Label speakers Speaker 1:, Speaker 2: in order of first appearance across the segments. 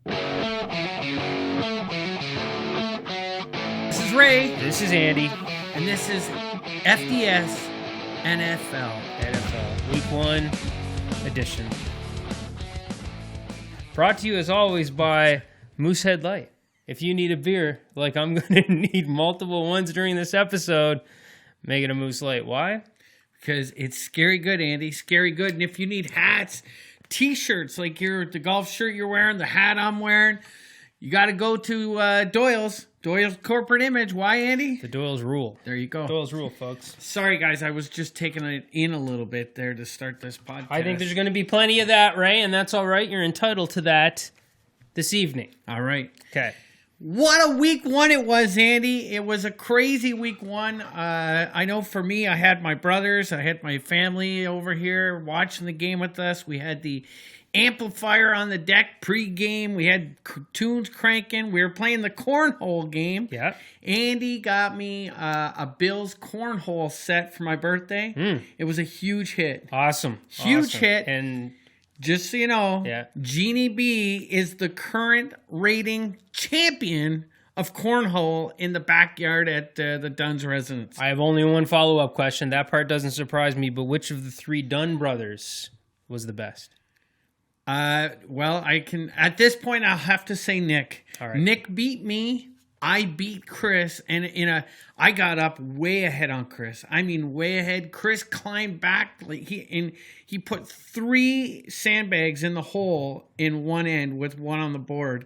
Speaker 1: This is Ray.
Speaker 2: This is Andy.
Speaker 1: And this is FDS NFL.
Speaker 2: Week 1 edition. Brought to you as always by Moosehead Light. If you need a beer, like I'm going to need multiple ones during this episode, make it a Moose Light. Why?
Speaker 1: Because it's scary good, Andy. Scary good. And if you need hats, t-shirts, like the golf shirt you're wearing, the hat I'm wearing, you got to go to Doyle's. Doyle's corporate image. Why, Andy?
Speaker 2: The Doyle's rule.
Speaker 1: There you go.
Speaker 2: Doyle's rule, folks.
Speaker 1: Sorry, guys. I was just taking it in a little bit there to start this podcast.
Speaker 2: I think there's going to be plenty of that, Ray, and that's all right. You're entitled to that this evening.
Speaker 1: All right.
Speaker 2: Okay.
Speaker 1: What a week 1 it was, Andy. It was a crazy week 1. I know for me, I had my brothers, I had my family over here watching the game with us. We had the amplifier on the deck pre-game. We had tunes cranking. We were playing the cornhole game.
Speaker 2: Yeah.
Speaker 1: Andy got me a Bills cornhole set for my birthday. It was a huge hit.
Speaker 2: Awesome.
Speaker 1: Huge hit.
Speaker 2: And
Speaker 1: just so you know,
Speaker 2: yeah.
Speaker 1: Jeannie B is the current rating champion of cornhole in the backyard at the Dunn's residence.
Speaker 2: I have only one follow-up question. That part doesn't surprise me, but which of the 3 Dunn brothers was the best?
Speaker 1: Well, I can, at this point, I'll have to say Nick.
Speaker 2: All right.
Speaker 1: Nick beat me. I beat Chris, and I got up way ahead on Chris. I mean, way ahead. Chris climbed back, he put 3 sandbags in the hole in one end with one on the board.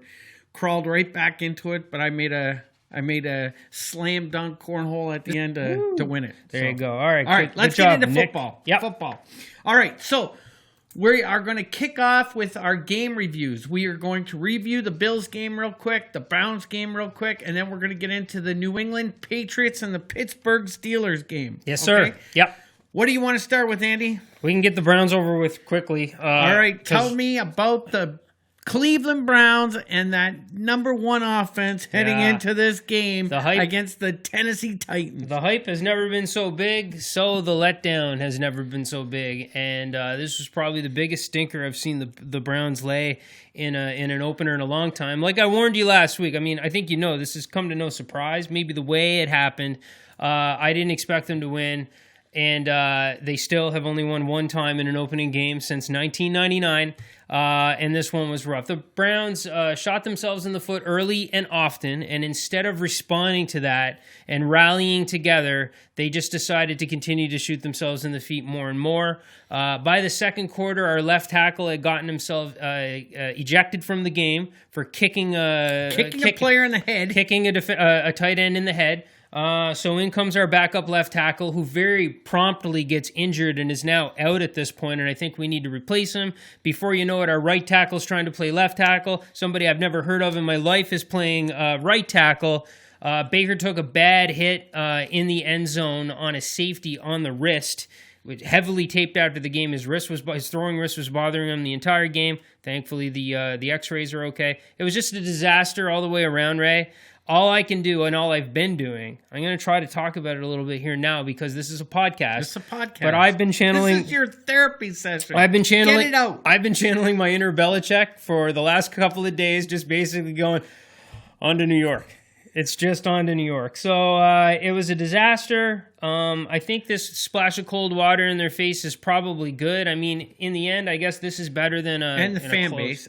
Speaker 1: Crawled right back into it, but I made a slam dunk cornhole at the end to win it.
Speaker 2: There you go. All right.
Speaker 1: All right, let's get into football.
Speaker 2: Yep.
Speaker 1: Football. All right, so we are going to kick off with our game reviews. We are going to review the Bills game real quick, the Browns game real quick, and then we're going to get into the New England Patriots and the Pittsburgh Steelers game.
Speaker 2: Yes, sir. Yep.
Speaker 1: What do you want to start with, Andy?
Speaker 2: We can get the Browns over with quickly.
Speaker 1: All right, tell me about the Cleveland Browns and that number 1 offense heading into this game against the Tennessee Titans.
Speaker 2: The hype has never been so big, so the letdown has never been so big. And this was probably the biggest stinker I've seen the Browns lay in an opener in a long time. Like I warned you last week, I mean, I think you know this has come to no surprise. Maybe the way it happened, I didn't expect them to win. And they still have only won 1 time in an opening game since 1999, and this one was rough. The Browns shot themselves in the foot early and often, and instead of responding to that and rallying together, they just decided to continue to shoot themselves in the feet more and more. By the second quarter, our left tackle had gotten himself ejected from the game for kicking a
Speaker 1: player in the head,
Speaker 2: kicking a tight end in the head. So in comes our backup left tackle, who very promptly gets injured and is now out at this point, and I think we need to replace him. Before you know it, our right tackle's trying to play left tackle. Somebody I've never heard of in my life is playing right tackle. Baker took a bad hit in the end zone on a safety on the wrist, which heavily taped after the game. His throwing wrist was bothering him the entire game. Thankfully, the X-rays are okay. It was just a disaster all the way around, Ray. All I can do and all I've been doing, I'm going to try to talk about it a little bit here now because this is a podcast.
Speaker 1: It's a podcast.
Speaker 2: But I've been channeling...
Speaker 1: This is your therapy session.
Speaker 2: I've been channeling...
Speaker 1: Get it out.
Speaker 2: I've been channeling my inner Belichick for the last couple of days, just basically going, on to New York. It's just on to New York. So it was a disaster. I think this splash of cold water in their face is probably good. I mean, in the end, I guess this is better than
Speaker 1: the fan base.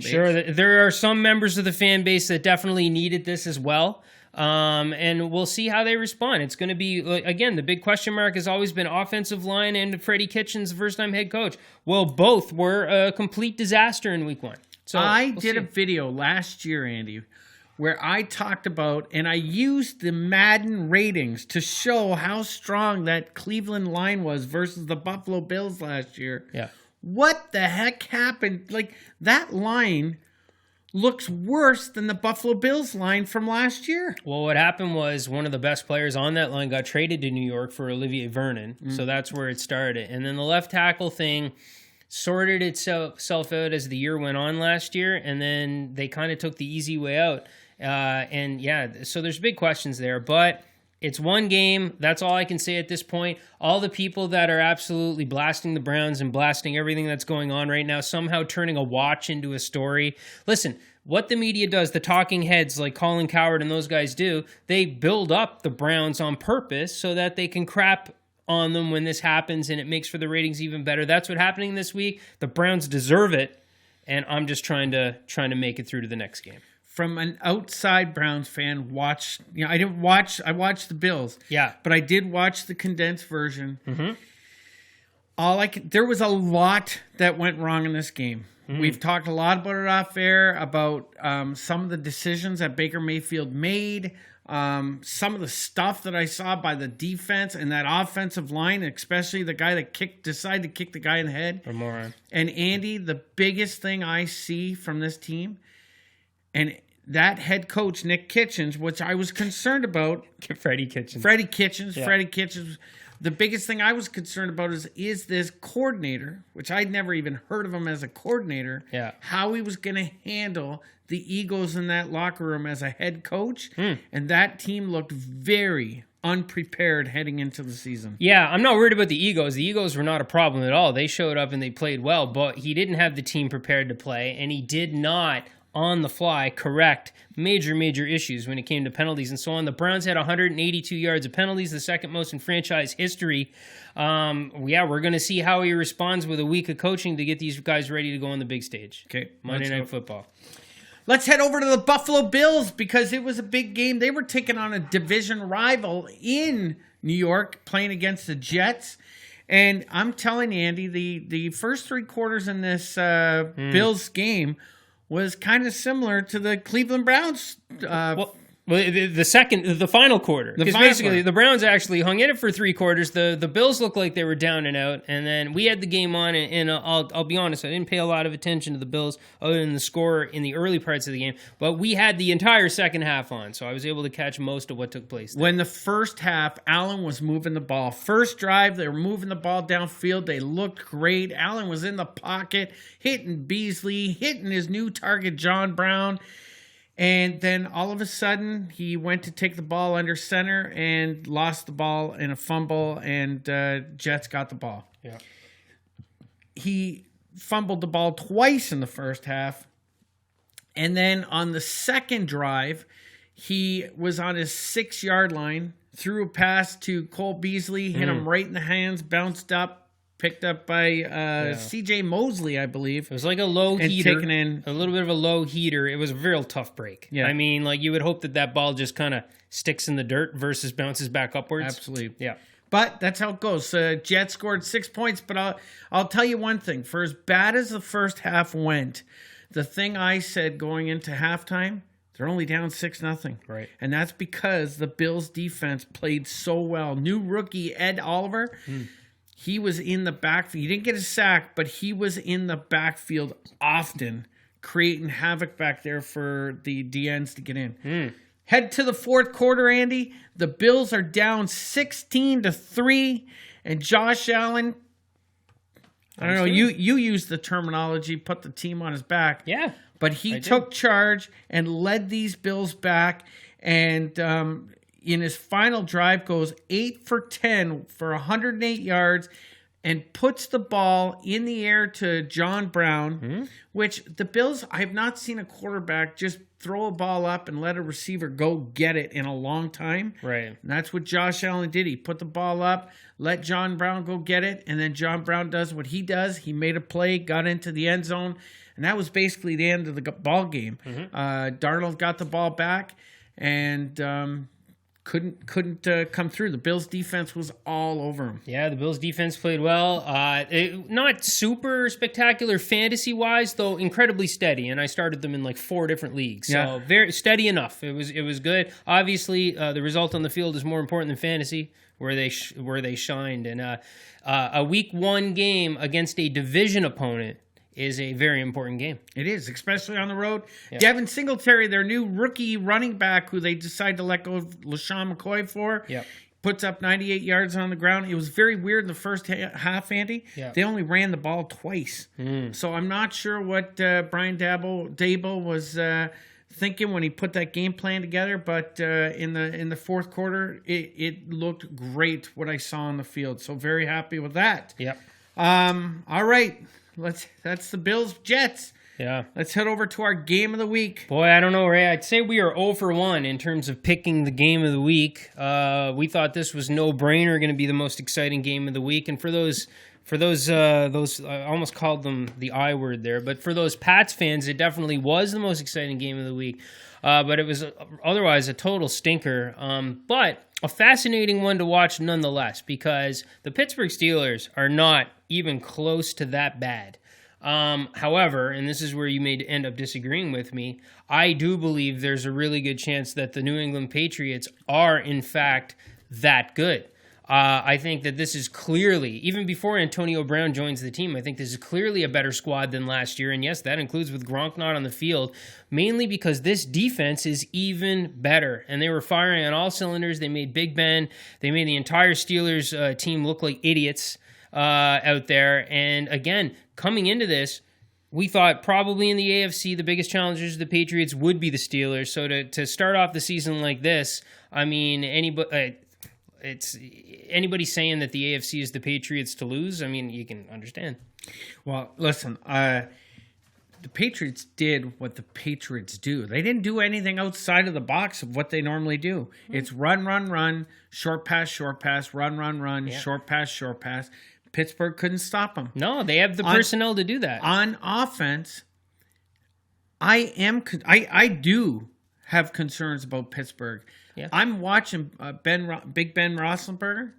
Speaker 2: Sure, there are some members of the fan base that definitely needed this as well. And we'll see how they respond. It's going to be, again, the big question mark has always been offensive line and Freddie Kitchens, first-time head coach. Well, both were a complete disaster in week 1. So
Speaker 1: I did a video last year, Andy, where I talked about, and I used the Madden ratings to show how strong that Cleveland line was versus the Buffalo Bills last year.
Speaker 2: Yeah.
Speaker 1: What the heck happened? Like, that line looks worse than the Buffalo Bills line from last year.
Speaker 2: Well, what happened was one of the best players on that line got traded to New York for Olivier Vernon. So that's where it started. And then the left tackle thing sorted itself out as the year went on last year, and then they kind of took the easy way out. So there's big questions there, but It's one game. That's all I can say at this point. All the people that are absolutely blasting the Browns and blasting everything that's going on right now, somehow turning a watch into a story. Listen, what the media does, the talking heads like Colin Cowherd and those guys do, they build up the Browns on purpose so that they can crap on them when this happens, and it makes for the ratings even better. That's what's happening this week. The Browns deserve it, and I'm just trying to make it through to the next game.
Speaker 1: From an outside Browns fan, I watched the Bills.
Speaker 2: Yeah.
Speaker 1: But I did watch the condensed version.
Speaker 2: Mm-hmm.
Speaker 1: There was a lot that went wrong in this game. Mm-hmm. We've talked a lot about it off air, about some of the decisions that Baker Mayfield made, some of the stuff that I saw by the defense and that offensive line, especially the guy that decided to kick the guy in the head.
Speaker 2: A moron.
Speaker 1: And Andy, the biggest thing I see from this team, and that head coach, Nick Kitchens, which I was concerned about.
Speaker 2: Freddie Kitchens.
Speaker 1: Yeah. Freddie Kitchens. The biggest thing I was concerned about is this coordinator, which I'd never even heard of him as a coordinator, how he was going to handle the egos in that locker room as a head coach. And that team looked very unprepared heading into the season.
Speaker 2: Yeah, I'm not worried about the egos. The egos were not a problem at all. They showed up and they played well, but he didn't have the team prepared to play, and he did not on the fly correct major issues when it came to penalties and so on. The Browns had 182 yards of penalties, the second most in franchise history. We're going to see how he responds with a week of coaching to get these guys ready to go on the big stage.
Speaker 1: Okay,
Speaker 2: Monday Night Football.
Speaker 1: Let's head over to the Buffalo Bills because it was a big game. They were taking on a division rival in New York, playing against the Jets. And I'm telling you, Andy, the first three quarters in this Bills game was kind of similar to the Cleveland Browns.
Speaker 2: The final quarter. Because basically the Browns actually hung in it for three quarters. The Bills looked like they were down and out. And then we had the game on, and I'll be honest, I didn't pay a lot of attention to the Bills other than the score in the early parts of the game. But we had the entire second half on, so I was able to catch most of what took place there.
Speaker 1: When the first half, Allen was moving the ball. First drive, they were moving the ball downfield. They looked great. Allen was in the pocket, hitting Beasley, hitting his new target, John Brown. And then all of a sudden, he went to take the ball under center and lost the ball in a fumble, and Jets got the ball.
Speaker 2: Yeah.
Speaker 1: He fumbled the ball twice in the first half. And then on the second drive, he was on his 6-yard line, threw a pass to Cole Beasley, hit him right in the hands, bounced up, picked up by C.J. Mosley, I believe.
Speaker 2: It was like a low heater.
Speaker 1: Taken in.
Speaker 2: A little bit of a low heater. It was a real tough break.
Speaker 1: Yeah.
Speaker 2: I mean, like you would hope that ball just kind of sticks in the dirt versus bounces back upwards.
Speaker 1: Absolutely.
Speaker 2: Yeah.
Speaker 1: But that's how it goes. Jets scored 6 points, but I'll tell you one thing. For as bad as the first half went, the thing I said going into halftime, they're only down 6-0.
Speaker 2: Right.
Speaker 1: And that's because the Bills' defense played so well. New rookie Ed Oliver, he was in the backfield. He didn't get a sack, but he was in the backfield often, creating havoc back there for the DNs to get in. Head to the fourth quarter, Andy. The Bills are down 16-3, and Josh Allen, I don't know, you used the terminology, put the team on his back.
Speaker 2: Yeah.
Speaker 1: But he took charge and led these Bills back, and in his final drive goes 8 for 10 for 108 yards and puts the ball in the air to John Brown, which the Bills, I have not seen a quarterback just throw a ball up and let a receiver go get it in a long time.
Speaker 2: Right.
Speaker 1: And that's what Josh Allen did. He put the ball up, let John Brown go get it, and then John Brown does what he does. He made a play, got into the end zone, and that was basically the end of the ball game. Darnold got the ball back and couldn't come through. The Bills' defense was all over him.
Speaker 2: Yeah, the Bills' defense played well. Not super spectacular fantasy-wise, though incredibly steady. And I started them in like 4 different leagues, so very steady enough. It was good. Obviously, the result on the field is more important than fantasy, where they shined. And a Week 1 game against a division opponent is a very important game.
Speaker 1: It is, especially on the road. Yeah. Devin Singletary, their new rookie running back, who they decided to let go of LaShawn McCoy for, puts up 98 yards on the ground. It was very weird in the first half, Andy.
Speaker 2: Yeah.
Speaker 1: They only ran the ball twice. So I'm not sure what Brian Dable was thinking when he put that game plan together, but in the fourth quarter, it looked great what I saw on the field. So very happy with that.
Speaker 2: Yep.
Speaker 1: All right, that's the Bills Jets.
Speaker 2: Yeah.
Speaker 1: Let's head over to our game of the week.
Speaker 2: Boy, I don't know, Ray. I'd say we are 0 for 1 in terms of picking the game of the week. We thought this was no-brainer, going to be the most exciting game of the week. And for those I almost called them the I word there, but for those Pats fans, it definitely was the most exciting game of the week. But it was otherwise a total stinker. But a fascinating one to watch nonetheless, because the Pittsburgh Steelers are not even close to that bad. However, and this is where you may end up disagreeing with me, I do believe there's a really good chance that the New England Patriots are, in fact, that good. I think that this is clearly, even before Antonio Brown joins the team, I think this is clearly a better squad than last year. And yes, that includes with Gronk not on the field, mainly because this defense is even better. And they were firing on all cylinders. They made Big Ben. They made the entire Steelers team look like idiots out there. And again, coming into this, we thought probably in the AFC, the biggest challengers of the Patriots would be the Steelers. So to start off the season like this, I mean, anybody saying that the AFC is the Patriots to lose, I mean, you can understand.
Speaker 1: Well, listen, the Patriots did what the Patriots do. They didn't do anything outside of the box of what they normally do. It's run, short pass, run,
Speaker 2: Yeah.
Speaker 1: short pass. Pittsburgh couldn't stop them.
Speaker 2: No, they have the personnel to do that.
Speaker 1: On offense, I do have concerns about Pittsburgh.
Speaker 2: Yeah.
Speaker 1: I'm watching Big Ben Roethlisberger.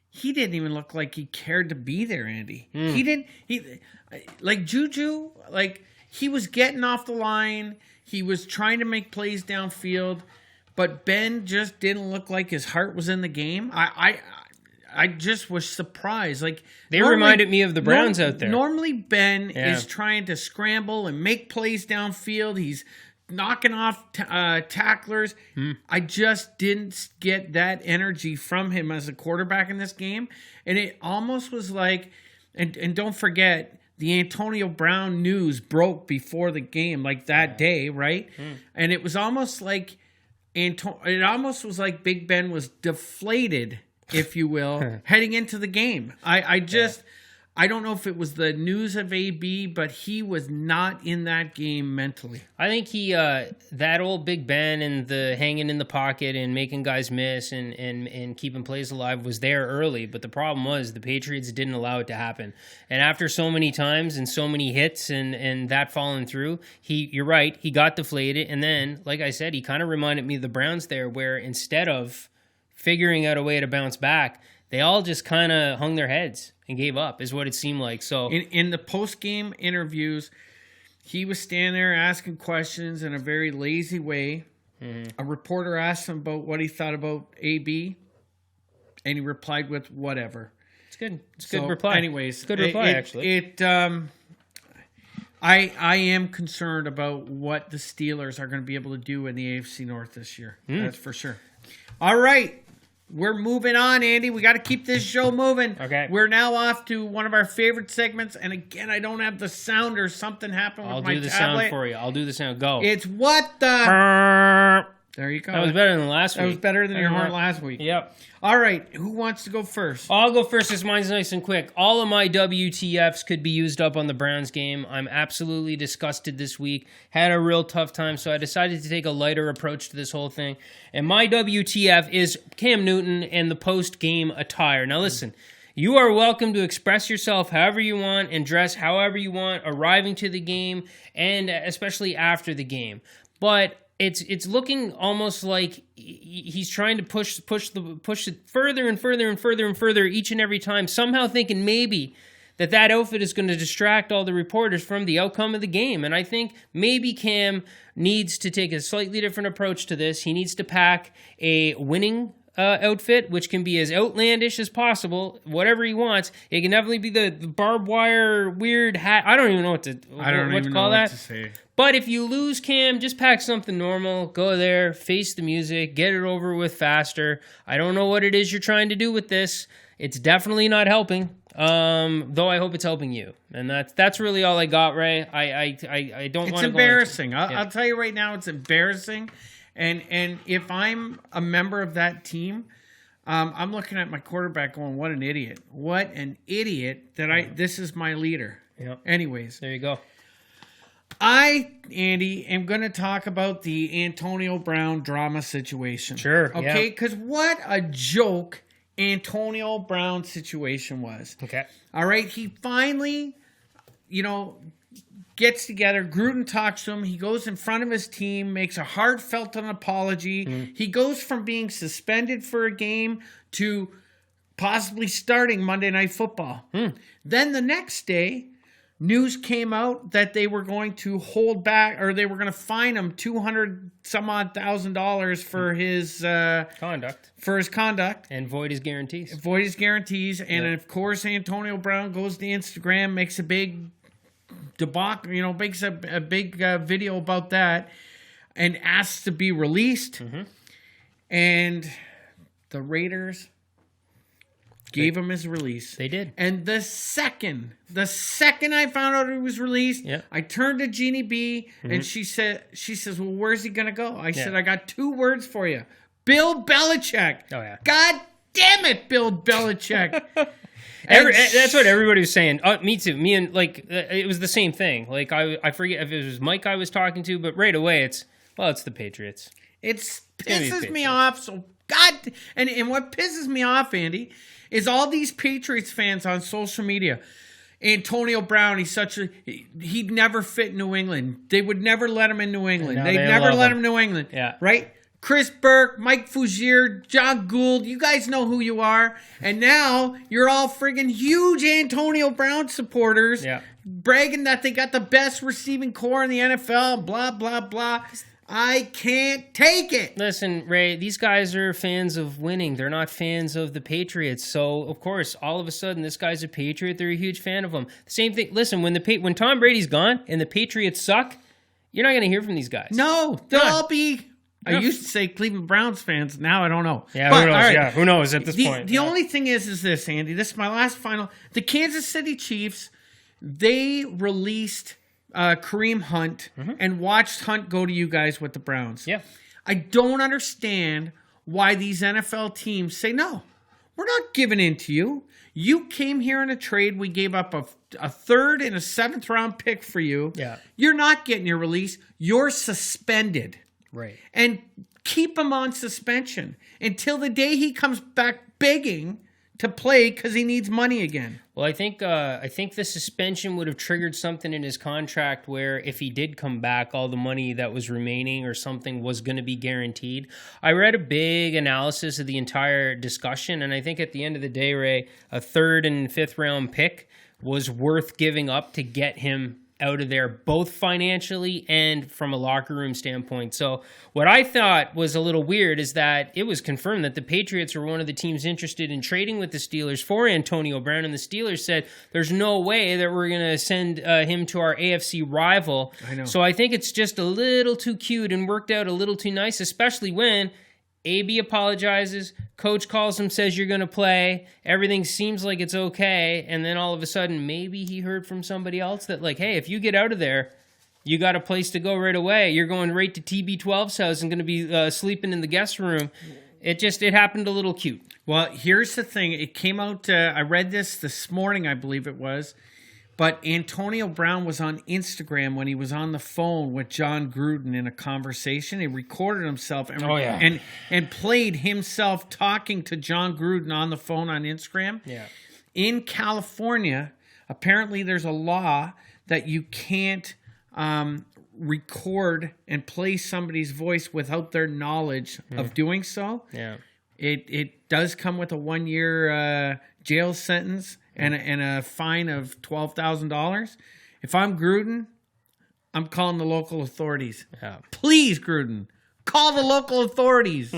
Speaker 1: He didn't even look like he cared to be there, Andy. He like Juju, like he was getting off the line. He was trying to make plays downfield, but Ben just didn't look like his heart was in the game. I just was surprised. Like
Speaker 2: they reminded me of the Browns out there.
Speaker 1: Normally Ben is trying to scramble and make plays downfield. He's knocking off tacklers. I just didn't get that energy from him as a quarterback in this game. And it almost was like, and don't forget, the Antonio Brown news broke before the game, like that day, right? And it was almost like, Big Ben was deflated, if you will, heading into the game. I don't know if it was the news of AB, but he was not in that game mentally.
Speaker 2: I think he, that old Big Ben and the hanging in the pocket and making guys miss and keeping plays alive was there early. But the problem was the Patriots didn't allow it to happen. And after so many times and so many hits and that falling through, you're right, he got deflated. And then, like I said, he kind of reminded me of the Browns there, where instead of figuring out a way to bounce back, they all just kind of hung their heads and gave up, is what it seemed like. So
Speaker 1: in the post-game interviews, he was standing there asking questions in a very lazy way. A reporter asked him about what he thought about AB, and he replied with whatever.
Speaker 2: It's good. It's a good reply.
Speaker 1: Anyways,
Speaker 2: it's a good reply, actually.
Speaker 1: I am concerned about what the Steelers are going to be able to do in the AFC North this year. That's for sure. All right. We're moving on, Andy. We got to keep this show moving.
Speaker 2: Okay.
Speaker 1: We're now off to one of our favorite segments. And again, I don't have the sound or something happened with my tablet.
Speaker 2: I'll do the sound for you. I'll do the sound. Go.
Speaker 1: It's what the... There you go.
Speaker 2: That was better than last week.
Speaker 1: That was better than your horn last week.
Speaker 2: Yep.
Speaker 1: All right. Who wants to go first?
Speaker 2: I'll go first because mine's nice and quick. All of my WTFs could be used up on the Browns game. I'm absolutely disgusted this week. Had a real tough time, so I decided to take a lighter approach to this whole thing. And my WTF is Cam Newton and the post-game attire. Now listen, you are welcome to express yourself however you want and dress however you want, arriving to the game and especially after the game. But it's looking almost like he's trying to push it further and further and further and further each and every time, somehow thinking maybe that outfit is going to distract all the reporters from the outcome of the game. And I think maybe Cam needs to take a slightly different approach to this. He needs to pack a winning outfit, which can be as outlandish as possible, whatever he wants. It can definitely be the barbed wire weird hat. I don't even know what to call that.
Speaker 1: To say.
Speaker 2: But if you lose, Cam, just pack something normal. Go there, face the music, get it over with faster. I don't know what it is you're trying to do with this. It's definitely not helping. Though I hope it's helping you, and that's really all I got, Ray. I don't want to.
Speaker 1: It's embarrassing. I'll tell you right now, it's embarrassing. And if I'm a member of that team, I'm looking at my quarterback going, "What an idiot! What an idiot that this is my leader."
Speaker 2: Yeah.
Speaker 1: Anyways,
Speaker 2: there you go.
Speaker 1: Andy, am going to talk about the Antonio Brown drama situation.
Speaker 2: Sure.
Speaker 1: Okay, because what a joke Antonio Brown situation was.
Speaker 2: Okay.
Speaker 1: All right, he finally, gets together. Gruden talks to him. He goes in front of his team, makes a heartfelt apology. He goes from being suspended for a game to possibly starting Monday Night Football. Then the next day, news came out that they were going to hold back, or they were going to fine him $200,000 for his
Speaker 2: conduct.
Speaker 1: For his conduct
Speaker 2: and void his guarantees.
Speaker 1: And of course, Antonio Brown goes to Instagram, makes a big debacle, makes a big video about that, and asks to be released. And the Raiders gave him his release.
Speaker 2: They did.
Speaker 1: And the second I found out he was released, I turned to Jeannie B, and she says, "Well, where's he gonna go?" I said, "I got 2 words for you. Bill Belichick."
Speaker 2: Oh yeah.
Speaker 1: God damn it, Bill Belichick.
Speaker 2: That's what everybody was saying. Me too. Me and it was the same thing. Like I forget if it was Mike I was talking to, but right away it's the Patriots.
Speaker 1: It pisses me off. So and what pisses me off, Andy, is all these Patriots fans on social media. Antonio Brown, he'd never fit New England. They would never let him in New England. They'd never let him in New England.
Speaker 2: Yeah.
Speaker 1: Right? Chris Burke, Mike Fougier, John Gould, you guys know who you are. And now you're all friggin' huge Antonio Brown supporters, bragging that they got the best receiving core in the NFL, blah, blah, blah. I can't take it.
Speaker 2: Listen, Ray, these guys are fans of winning. They're not fans of the Patriots. So, of course, all of a sudden, this guy's a Patriot. They're a huge fan of him. Same thing. Listen, when Tom Brady's gone and the Patriots suck, you're not going to hear from these guys.
Speaker 1: No, they'll all be... I used to say Cleveland Browns fans. Now I don't know.
Speaker 2: Yeah, who knows? Right. Yeah, who knows at this point?
Speaker 1: The only thing is this, Andy. This is my last final. The Kansas City Chiefs, they released Kareem Hunt and watched Hunt go to you guys with the Browns.
Speaker 2: Yeah.
Speaker 1: I don't understand why these NFL teams say, no, we're not giving in to you. You came here in a trade. We gave up a 3rd and a 7th round pick for you.
Speaker 2: Yeah.
Speaker 1: You're not getting your release. You're suspended.
Speaker 2: Right.
Speaker 1: And keep him on suspension until the day he comes back begging to play because he needs money again.
Speaker 2: Well, I think the suspension would have triggered something in his contract where if he did come back, all the money that was remaining or something was going to be guaranteed. I read a big analysis of the entire discussion, and I think at the end of the day, Ray, a 3rd and 5th round pick was worth giving up to get him out of there, both financially and from a locker room standpoint. So what I thought was a little weird is that it was confirmed that the Patriots were one of the teams interested in trading with the Steelers for Antonio Brown, and the Steelers said, there's no way that we're going to send him to our AFC rival.
Speaker 1: I know.
Speaker 2: So I think it's just a little too cute and worked out a little too nice, especially when AB apologizes, coach calls him, says you're going to play, everything seems like it's okay, and then all of a sudden maybe he heard from somebody else that hey, if you get out of there, you got a place to go right away. You're going right to TB12's house and going to be sleeping in the guest room. It happened a little cute.
Speaker 1: Well, here's the thing. It came out, I read this morning, I believe it was, but Antonio Brown was on Instagram when he was on the phone with John Gruden in a conversation. He recorded himself and played himself talking to John Gruden on the phone on Instagram.
Speaker 2: Yeah.
Speaker 1: In California, apparently there's a law that you can't record and play somebody's voice without their knowledge of doing so.
Speaker 2: Yeah.
Speaker 1: It does come with a 1-year jail sentence and a fine of $12,000. If I'm Gruden, I'm calling the local authorities.
Speaker 2: Yeah.
Speaker 1: Please, Gruden, call the local authorities.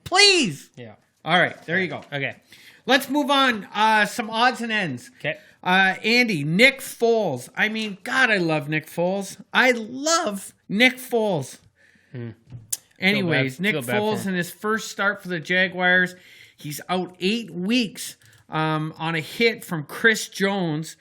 Speaker 1: Please.
Speaker 2: Yeah.
Speaker 1: All right, there you go.
Speaker 2: Okay.
Speaker 1: Let's move on. Some odds and ends.
Speaker 2: Okay.
Speaker 1: Andy, Nick Foles. I mean, God, I love Nick Foles. I love Nick Foles. Anyways, Nick Foles in his first start for the Jaguars, he's out 8 weeks on a hit from Chris Jones,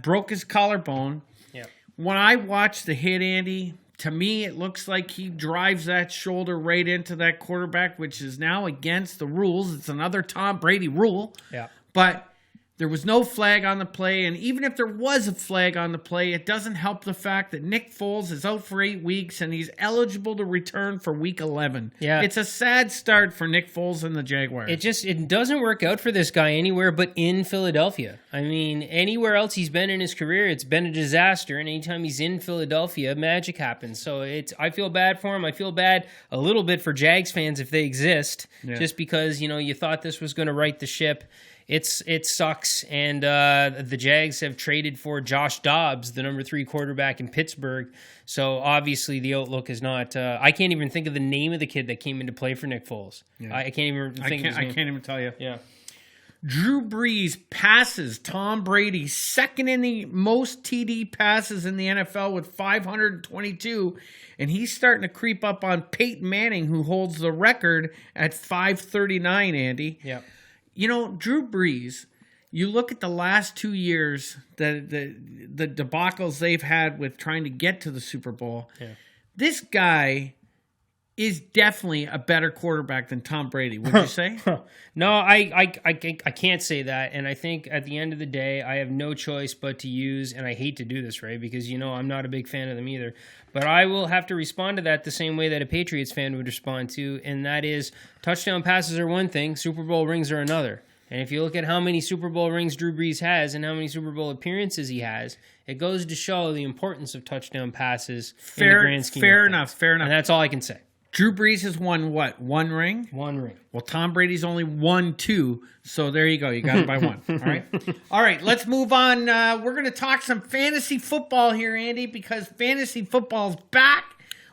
Speaker 1: broke his collarbone.
Speaker 2: Yeah.
Speaker 1: When I watch the hit, Andy, to me it looks like he drives that shoulder right into that quarterback, which is now against the rules. It's another Tom Brady rule.
Speaker 2: Yeah.
Speaker 1: But there was no flag on the play, and even if there was a flag on the play, it doesn't help the fact that Nick Foles is out for 8 weeks, and he's eligible to return for Week 11.
Speaker 2: Yeah.
Speaker 1: It's a sad start for Nick Foles and the Jaguars.
Speaker 2: It doesn't work out for this guy anywhere but in Philadelphia. I mean, anywhere else he's been in his career, it's been a disaster, and anytime he's in Philadelphia, magic happens. So I feel bad for him. I feel bad a little bit for Jags fans if they exist, just because, you thought this was going to right the ship. It sucks, and the Jags have traded for Josh Dobbs, the number 3 quarterback in Pittsburgh. So obviously the outlook is not. I can't even think of the name of the kid that came into play for Nick Foles. Yeah. I can't even think of his name.
Speaker 1: I can't even tell you.
Speaker 2: Yeah.
Speaker 1: Drew Brees passes Tom Brady, second in the most TD passes in the NFL with 522, and he's starting to creep up on Peyton Manning, who holds the record at 539, Andy.
Speaker 2: Yeah.
Speaker 1: Drew Brees, you look at the last 2 years, the debacles they've had with trying to get to the Super Bowl. Yeah. This guy is definitely a better quarterback than Tom Brady, would you say?
Speaker 2: No, I can't say that. And I think at the end of the day, I have no choice but to use, and I hate to do this, Ray, because, I'm not a big fan of them either. But I will have to respond to that the same way that a Patriots fan would respond to, and that is touchdown passes are one thing, Super Bowl rings are another. And if you look at how many Super Bowl rings Drew Brees has and how many Super Bowl appearances he has, it goes to show the importance of touchdown passes in the grand scheme.
Speaker 1: Fair enough.
Speaker 2: And that's all I can say.
Speaker 1: Drew Brees has won what? 1 ring?
Speaker 2: 1 ring.
Speaker 1: Well, Tom Brady's only won 2, so there you go. You got it by 1. All right, let's move on. We're going to talk some fantasy football here, Andy, because fantasy football's back.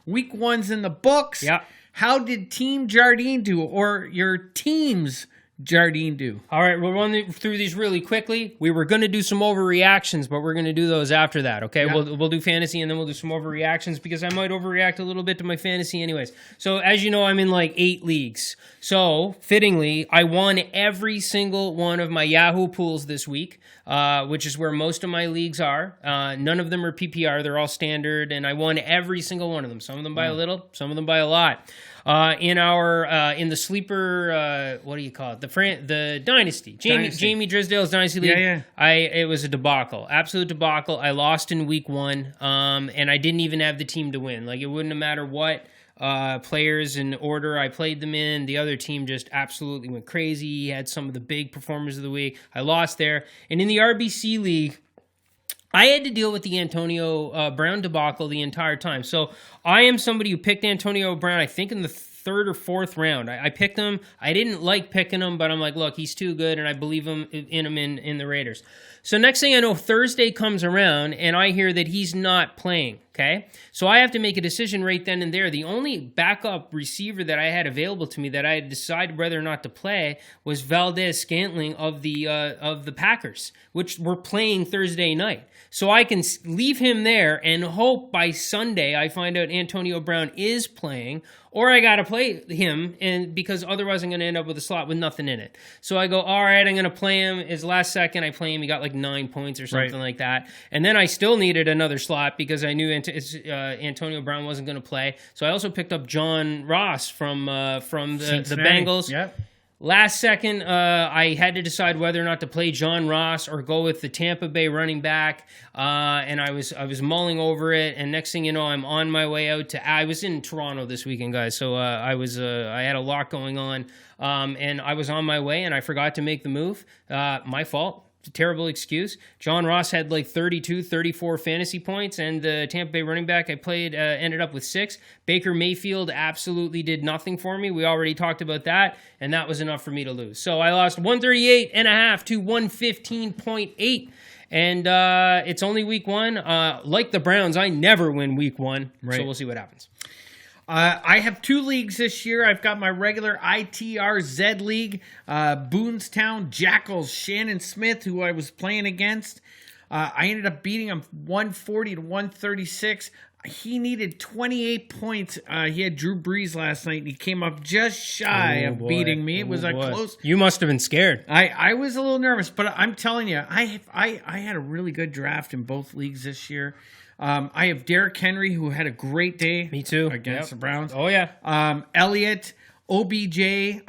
Speaker 1: Week 1's in the books.
Speaker 2: Yeah.
Speaker 1: How did Team Jardine do, or your team's Jardine do?
Speaker 2: All right, we'll run through these really quickly. We were going to do some overreactions, but we're going to do those after that, okay? Yeah. We'll do fantasy, and then we'll do some overreactions, because I might overreact a little bit to my fantasy anyways. So, as you know, I'm in like 8 leagues. So, fittingly, I won every single one of my Yahoo pools this week, which is where most of my leagues are. None of them are PPR. They're all standard, and I won every single one of them. Some of them by a little, some of them by a lot. In the sleeper, what do you call it? The Dynasty. Jamie Drisdale's Dynasty League.
Speaker 1: Yeah.
Speaker 2: It was a debacle. Absolute debacle. I lost in week 1, and I didn't even have the team to win. Like, it wouldn't have mattered what players in order I played them in. The other team just absolutely went crazy. He had some of the big performers of the week. I lost there. And in the RBC League, I had to deal with the Antonio Brown debacle the entire time. So I am somebody who picked Antonio Brown, I think, in the 3rd or 4th round. I picked him. I didn't like picking him, but I'm like, look, he's too good, and I believe him in the Raiders. So next thing I know, Thursday comes around, and I hear that he's not playing, okay? So I have to make a decision right then and there. The only backup receiver that I had available to me that I had decided whether or not to play was Valdez-Scantling of the Packers, which were playing Thursday night. So I can leave him there and hope by Sunday I find out Antonio Brown is playing, or I got to play him, and because otherwise I'm going to end up with a slot with nothing in it. So I go, all right, I'm going to play him. His last second I play him. He got like 9 points or something like that. And then I still needed another slot because I knew Antonio Brown wasn't going to play. So I also picked up John Ross from the Bengals.
Speaker 1: Yep.
Speaker 2: Last second, I had to decide whether or not to play John Ross or go with the Tampa Bay running back, and I was mulling over it. And next thing you know, I'm on my way out to. I was in Toronto this weekend, guys, so I had a lot going on, and I was on my way, and I forgot to make the move. My fault. Terrible excuse. John Ross had like 32, 34 fantasy points, and the Tampa Bay running back I played ended up with 6. Baker Mayfield absolutely did nothing for me. We already talked about that, and that was enough for me to lose. So I lost 138.5 to 115.8. And it's only week 1. Like the Browns, I never win week 1, so we'll see what happens.
Speaker 1: I have 2 leagues this year. I've got my regular ITRZ league, Boonestown Jackals, Shannon Smith, who I was playing against. I ended up beating him 140 to 136. he needed 28 points. He had Drew Brees last night, and he came up just shy of beating me. It was a close.
Speaker 2: You must have been scared.
Speaker 1: I was a little nervous, but I'm telling you, I had a really good draft in both leagues this year. I have Derrick Henry, who had a great day.
Speaker 2: Me too.
Speaker 1: Against the Browns.
Speaker 2: Oh, yeah.
Speaker 1: Elliott, OBJ,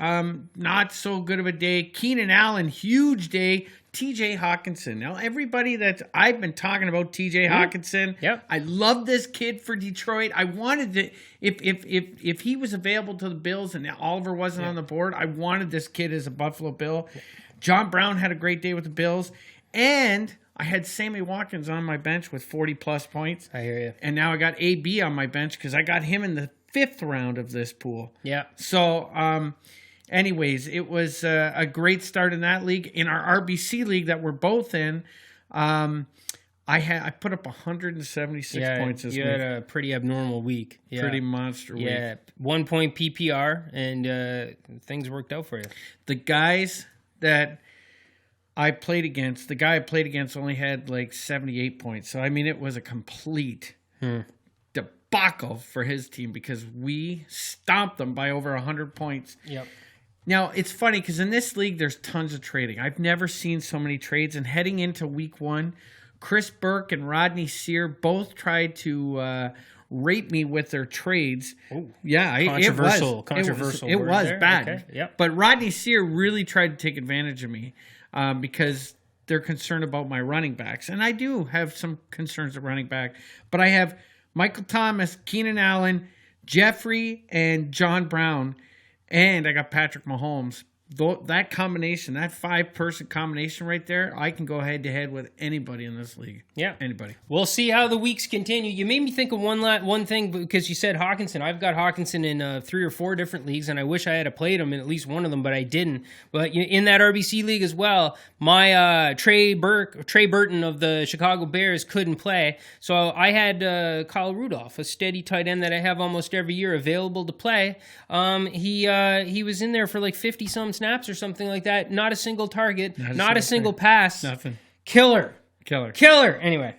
Speaker 1: not so good of a day. Keenan Allen, huge day. TJ Hawkinson. Now, everybody that I've been talking about TJ Hawkinson.
Speaker 2: Yep.
Speaker 1: I love this kid for Detroit. I wanted to, if he was available to the Bills and Oliver wasn't on the board, I wanted this kid as a Buffalo Bill. John Brown had a great day with the Bills. And I had Sammy Watkins on my bench with 40-plus points.
Speaker 2: I hear you.
Speaker 1: And now I got AB on my bench because I got him in the 5th round of this pool.
Speaker 2: Yeah.
Speaker 1: So, anyways, it was a great start in that league. In our RBC league that we're both in, I put up 176 points this week.
Speaker 2: You had a pretty abnormal week. Yeah.
Speaker 1: Pretty monster week.
Speaker 2: Yeah, 1 point PPR, and things worked out for you.
Speaker 1: The guys that I played against, the guy I played against only had like 78 points. So, I mean, it was a complete debacle for his team because we stomped them by over 100 points.
Speaker 2: Yep.
Speaker 1: Now, it's funny because in this league, there's tons of trading. I've never seen so many trades. And heading into week 1, Chris Burke and Rodney Sear both tried to rape me with their trades.
Speaker 2: Ooh.
Speaker 1: Yeah,
Speaker 2: controversial.
Speaker 1: It was
Speaker 2: there.
Speaker 1: bad.
Speaker 2: Okay. Yep.
Speaker 1: But Rodney Sear really tried to take advantage of me because they're concerned about my running backs. And I do have some concerns at running back. But I have Michael Thomas, Keenan Allen, Jeffrey, and John Brown. And I got Patrick Mahomes. That combination, that 5-person combination right there, I can go head-to-head with anybody in this league.
Speaker 2: Yeah.
Speaker 1: Anybody.
Speaker 2: We'll see how the weeks continue. You made me think of one thing because you said Hawkinson. I've got Hawkinson in 3 or 4 different leagues, and I wish I had played him in at least one of them, but I didn't. But in that RBC league as well, my Trey Burton of the Chicago Bears couldn't play. So I had Kyle Rudolph, a steady tight end that I have almost every year available to play. He was in there for like 50-some snaps or something like that. Not a single target. Not a single pass.
Speaker 1: Nothing.
Speaker 2: Killer. Anyway.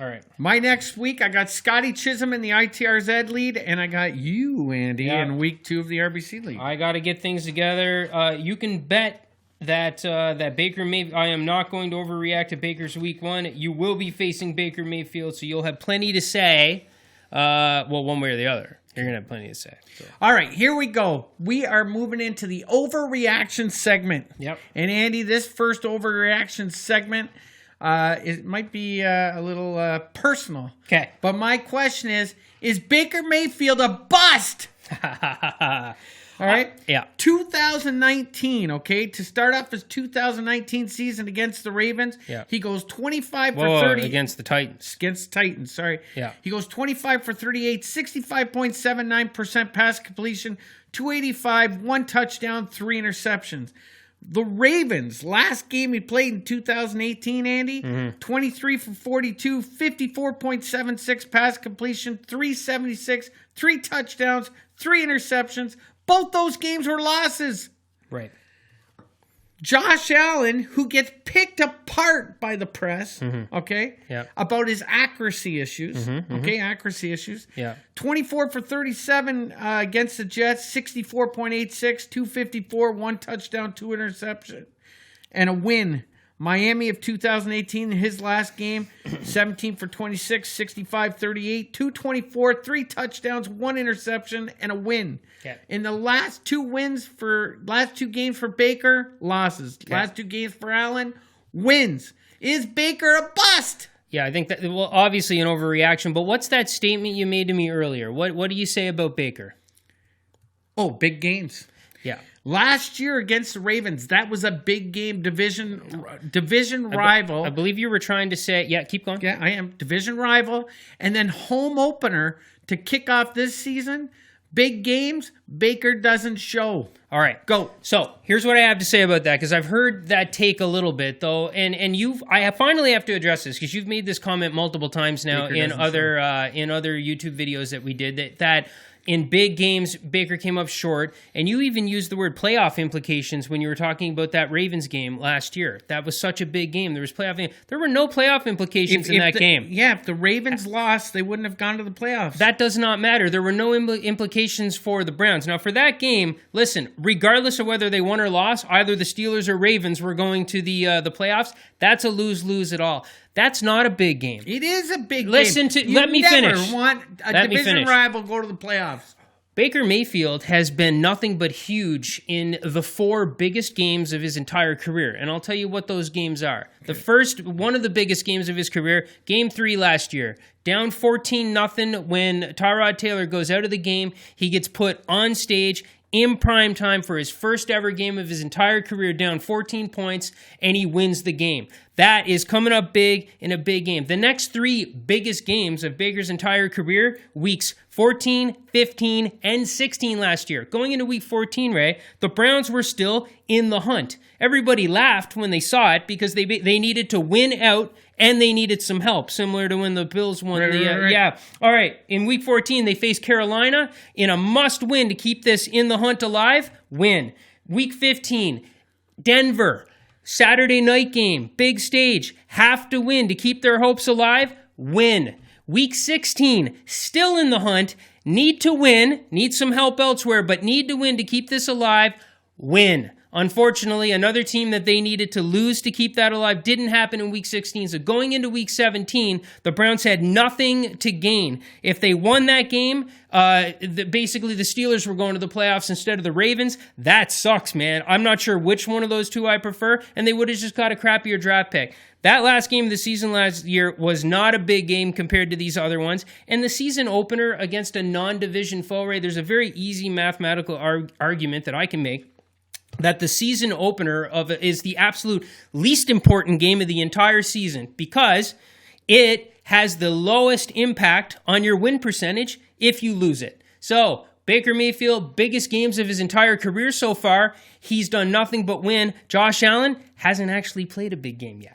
Speaker 2: All right.
Speaker 1: My next week, I got Scotty Chisholm in the ITRZ lead, and I got you, Andy, in week 2 of the RBC league.
Speaker 2: I got to get things together. You can bet that Baker Mayfield. I am not going to overreact to Baker's week 1. You will be facing Baker Mayfield, so you'll have plenty to say. One way or the other. You're going to have plenty to say. So.
Speaker 1: All right, here we go. We are moving into the overreaction segment.
Speaker 2: Yep.
Speaker 1: And Andy, this first overreaction segment, it might be a little personal.
Speaker 2: Okay.
Speaker 1: But my question is Baker Mayfield a bust? All right?
Speaker 2: Yeah.
Speaker 1: 2019, okay? To start off his 2019 season against the Ravens, he goes 25 for 30.
Speaker 2: Against the Titans.
Speaker 1: Against Titans, sorry.
Speaker 2: Yeah.
Speaker 1: He goes 25 for 38, 65.79% pass completion, 285, 1 touchdown, 3 interceptions. The Ravens, last game he played in 2018, Andy, 23 for 42, 54.76 pass completion, 376, 3 touchdowns, 3 interceptions. Both those games were losses.
Speaker 2: Right.
Speaker 1: Josh Allen, who gets picked apart by the press, okay, about his accuracy issues, accuracy issues.
Speaker 2: Yeah.
Speaker 1: 24 for 37 against the Jets, 64.86, 254, 1 touchdown, 2 interception, and a win. Miami of 2018, his last game, 17 for 26, 65-38, 224, 3 touchdowns, 1 interception, and a win.
Speaker 2: Okay.
Speaker 1: In the last 2 games for Baker, losses.
Speaker 2: Okay.
Speaker 1: Last 2 games for Allen, wins. Is Baker a bust?
Speaker 2: Yeah, I think that, well, obviously an overreaction, but what's that statement you made to me earlier? What do you say about Baker?
Speaker 1: Oh, big games.
Speaker 2: Yeah.
Speaker 1: Last year against the Ravens, that was a big game, division rival.
Speaker 2: I believe you were trying to say, keep going.
Speaker 1: Yeah, I am. Division rival. And then home opener to kick off this season. Big games, Baker doesn't show.
Speaker 2: All right,
Speaker 1: Go.
Speaker 2: So here's what I have to say about that, because I've heard that take a little bit though, and I finally have to address this because you've made this comment multiple times now in other YouTube videos that we did that in big games Baker came up short, and you even used the word playoff implications when you were talking about that Ravens game last year. That was such a big game. There were no playoff implications in that game.
Speaker 1: Yeah, if the Ravens lost, they wouldn't have gone to the playoffs.
Speaker 2: That does not matter. There were no implications for the Browns. Now, for that game, listen, regardless of whether they won or lost, either the Steelers or Ravens were going to the playoffs. That's a lose-lose at all. That's not a big game.
Speaker 1: It is a big game.
Speaker 2: Let me finish.
Speaker 1: You never want a division rival go to the playoffs.
Speaker 2: Baker Mayfield has been nothing but huge in the 4 biggest games of his entire career. And I'll tell you what those games are. Okay. The first, one of the biggest games of his career, Game 3 last year. Down 14-0 when Tyrod Taylor goes out of the game. He gets put on stage in prime time for his first ever game of his entire career, down 14 points, and he wins the game. That is coming up big in a big game. The next 3 biggest games of Baker's entire career, weeks 14, 15, and 16 last year. Going into week 14, Ray, the Browns were still in the hunt. Everybody laughed when they saw it because they needed to win out and they needed some help, similar to when the Bills won. Right. Yeah. All right. In week 14, they faced Carolina in a must-win to keep this in the hunt alive. Win. Week 15, Denver. Saturday night game, big stage, have to win to keep their hopes alive, win. Week 16, still in the hunt, need to win, need some help elsewhere, but need to win to keep this alive, win. Unfortunately, another team that they needed to lose to keep that alive didn't happen in Week 16. So going into Week 17, the Browns had nothing to gain. If they won that game, basically the Steelers were going to the playoffs instead of the Ravens. That sucks, man. I'm not sure which one of those two I prefer, and they would have just got a crappier draft pick. That last game of the season last year was not a big game compared to these other ones. And the season opener against a non-division foe, Ray, there's a very easy mathematical argument that I can make that the season opener is the absolute least important game of the entire season because it has the lowest impact on your win percentage if you lose it. So, Baker Mayfield, biggest games of his entire career so far, he's done nothing but win. Josh Allen hasn't actually played a big game yet.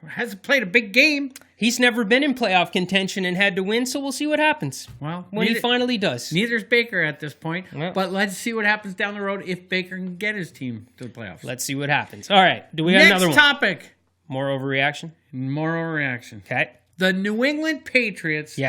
Speaker 1: Hasn't played a big game.
Speaker 2: He's never been in playoff contention and had to win, so we'll see what happens.
Speaker 1: Well,
Speaker 2: when he finally does.
Speaker 1: Neither's Baker at this point, but let's see what happens down the road if Baker can get his team to the playoffs.
Speaker 2: Let's see what happens. All right, do we have another one?
Speaker 1: Next topic.
Speaker 2: More overreaction?
Speaker 1: More overreaction.
Speaker 2: Okay.
Speaker 1: The New England Patriots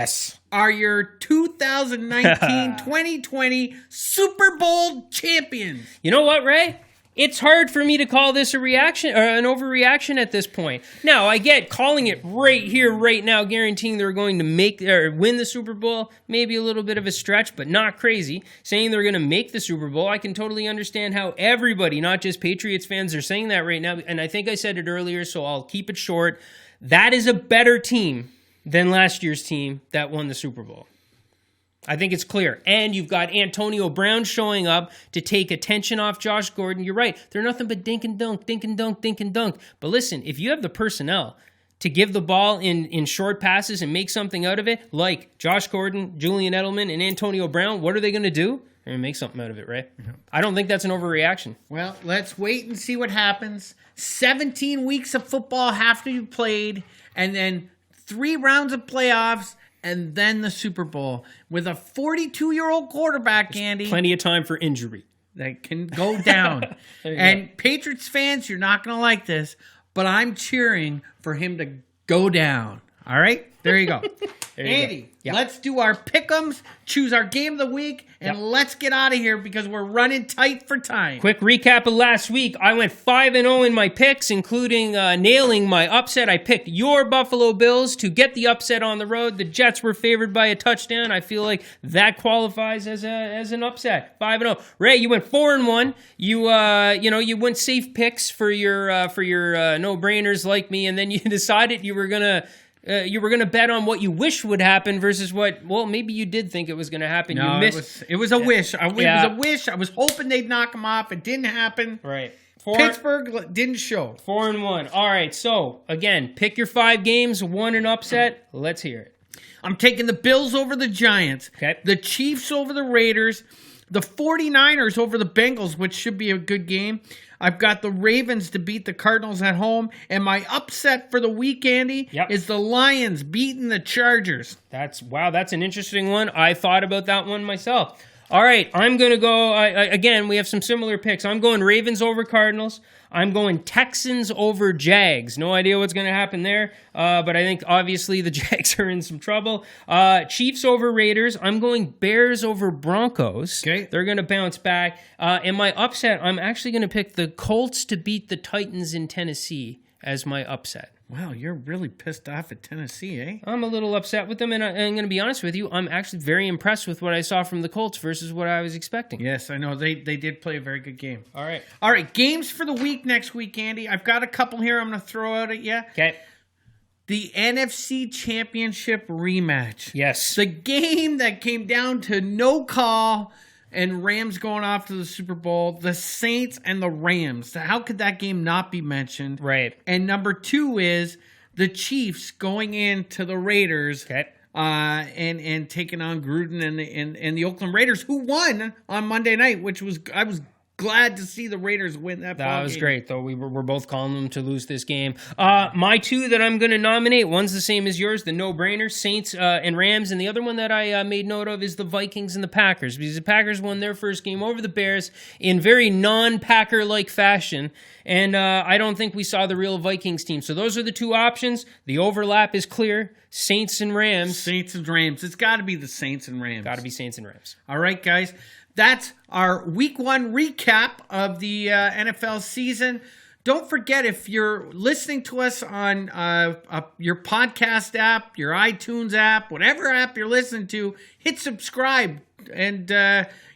Speaker 1: are your 2019-2020 Super Bowl champions.
Speaker 2: You know what, Ray? It's hard for me to call this a reaction or an overreaction at this point. Now, I get calling it right here, right now, guaranteeing they're going to make or win the Super Bowl, maybe a little bit of a stretch, but not crazy. Saying they're going to make the Super Bowl, I can totally understand how everybody, not just Patriots fans, are saying that right now. And I think I said it earlier, so I'll keep it short. That is a better team than last year's team that won the Super Bowl. I think it's clear. And you've got Antonio Brown showing up to take attention off Josh Gordon. You're right. They're nothing but dink and dunk, dink and dunk, dink and dunk. But listen, if you have the personnel to give the ball in short passes and make something out of it, like Josh Gordon, Julian Edelman, and Antonio Brown, what are they going to do? They're going to make something out of it, right? Yeah. I don't think that's an overreaction.
Speaker 1: Well, let's wait and see what happens. 17 weeks of football have to be played, and then 3 rounds of playoffs, and then the Super Bowl with a 42-year-old quarterback, Andy.
Speaker 2: Plenty of time for injury.
Speaker 1: That can go down. And go. Patriots fans, you're not going to like this, but I'm cheering for him to go down. All right? There you go. Andy, let's do our pick'ems, choose our game of the week, and let's get out of here because we're running tight for time.
Speaker 2: Quick recap of last week. I went 5-0 in my picks, including nailing my upset. I picked your Buffalo Bills to get the upset on the road. The Jets were favored by a touchdown. I feel like that qualifies as an upset. 5-0. Ray, you went 4-1. You went safe picks for your no-brainers like me, and then you decided you were gonna bet on what you wish would happen versus what, well, maybe you did think it was going to happen.
Speaker 1: No,
Speaker 2: you missed.
Speaker 1: It was a wish. It was a wish. I was hoping they'd knock him off. It didn't happen.
Speaker 2: Right.
Speaker 1: Pittsburgh didn't show.
Speaker 2: 4-1. All right. So, again, pick your 5 games, 1 an upset. Let's hear it.
Speaker 1: I'm taking the Bills over the Giants.
Speaker 2: Okay.
Speaker 1: The Chiefs over the Raiders. the 49ers over the Bengals, which should be a good game. I've got the Ravens to beat the Cardinals at home. And my upset for the week, Andy, is the Lions beating the Chargers.
Speaker 2: That's an interesting one. I thought about that one myself. All right, I'm going to go, again, we have some similar picks. I'm going Ravens over Cardinals. I'm going Texans over Jags. No idea what's going to happen there, but I think obviously the Jags are in some trouble. Chiefs over Raiders. I'm going Bears over Broncos.
Speaker 1: Okay.
Speaker 2: They're going to bounce back. And my upset, I'm actually going to pick the Colts to beat the Titans in Tennessee as my upset.
Speaker 1: Wow, you're really pissed off at Tennessee, eh?
Speaker 2: I'm a little upset with them, and I'm going to be honest with you. I'm actually very impressed with what I saw from the Colts versus what I was expecting.
Speaker 1: Yes, I know. They did play a very good game.
Speaker 2: All right.
Speaker 1: All right, games for the week next week, Andy. I've got a couple here I'm going to throw out at you.
Speaker 2: Okay.
Speaker 1: The NFC Championship rematch.
Speaker 2: Yes.
Speaker 1: The game that came down to no call and Rams going off to the Super Bowl, the Saints and the Rams. How could that game not be mentioned?
Speaker 2: Right.
Speaker 1: And number 2 is the Chiefs going into the Raiders.
Speaker 2: Okay.
Speaker 1: And taking on Gruden and the Oakland Raiders, who won on Monday night, I was glad to see the Raiders win that ball
Speaker 2: That was
Speaker 1: game.
Speaker 2: great, though. We're both calling them to lose this game. My 2 that I'm going to nominate, one's the same as yours, the no-brainer, Saints and Rams, and the other one that I made note of is the Vikings and the Packers, because the Packers won their first game over the Bears in very non-Packer-like fashion, and I don't think we saw the real Vikings team. So those are the 2 options. The overlap is clear. Saints and Rams.
Speaker 1: Saints and Rams. It's got to be the Saints and Rams.
Speaker 2: Got to be Saints and Rams.
Speaker 1: All right, guys. That's our week 1 recap of the NFL season. Don't forget, if you're listening to us on your podcast app, your iTunes app, whatever app you're listening to, hit subscribe. And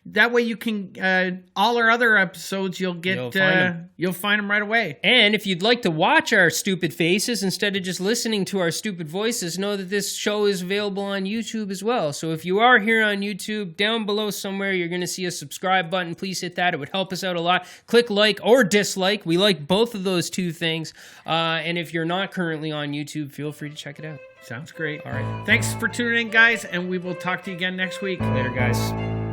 Speaker 1: that way you can, all our other episodes, you'll find them right away.
Speaker 2: And if you'd like to watch our stupid faces instead of just listening to our stupid voices, know that this show is available on YouTube as well. So if you are here on YouTube, down below somewhere, you're going to see a subscribe button. Please hit that. It would help us out a lot. Click like or dislike. We like both of those 2 things. And if you're not currently on YouTube, feel free to check it out.
Speaker 1: Sounds great.
Speaker 2: All right.
Speaker 1: Thanks for tuning in, guys, and we will talk to you again next week.
Speaker 2: Later, guys.